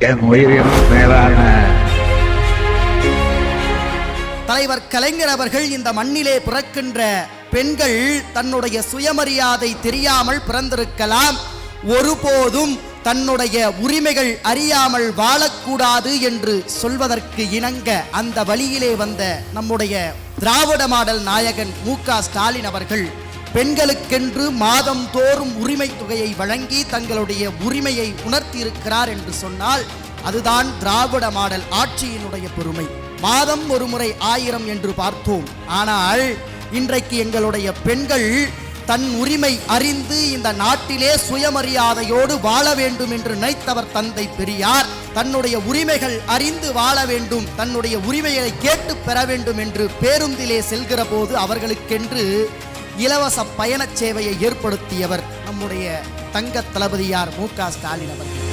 என் உயிரின் மேலான தலைவர் கலைஞர் அவர்கள் இந்த மண்ணிலே பிறக்கின்ற பெண்கள் தன்னுடைய சுயமரியாதை தெரியாமல் பிறந்திருக்கலாம், ஒருபோதும் தன்னுடைய உரிமைகள் அறியாமல் வாழக்கூடாது என்று சொல்வதற்கு இணங்க அந்த வழியிலே வந்த நம்முடைய திராவிட மாடல் நாயகன் மு.க. ஸ்டாலின் அவர்கள் பெண்களுக்கென்று மாதம் தோறும் உரிமை தொகையை வழங்கி தங்களுடைய உரிமையை உணர்த்தியிருக்கிறார் என்று சொன்னால் அதுதான் திராவிட மாடல் ஆட்சியினுடைய பெருமை. மாதம் ஒரு முறை 1000 என்று பார்த்தோம். ஆனால் இன்றைக்கு எங்களுடைய பெண்கள் தன் உரிமை அறிந்து இந்த நாட்டிலே சுயமரியாதையோடு வாழ வேண்டும் என்று நினைத்தவர் தந்தை பெரியார். தன்னுடைய உரிமைகள் அறிந்து வாழ வேண்டும், தன்னுடைய உரிமையை கேட்டு பெற வேண்டும் என்று பேருந்திலே செல்கிற போது அவர்களுக்கென்று இலவச பயண சேவையை ஏற்படுத்தியவர் நம்முடைய தங்க தளபதியார் மு.க. ஸ்டாலின் அவர்கள்.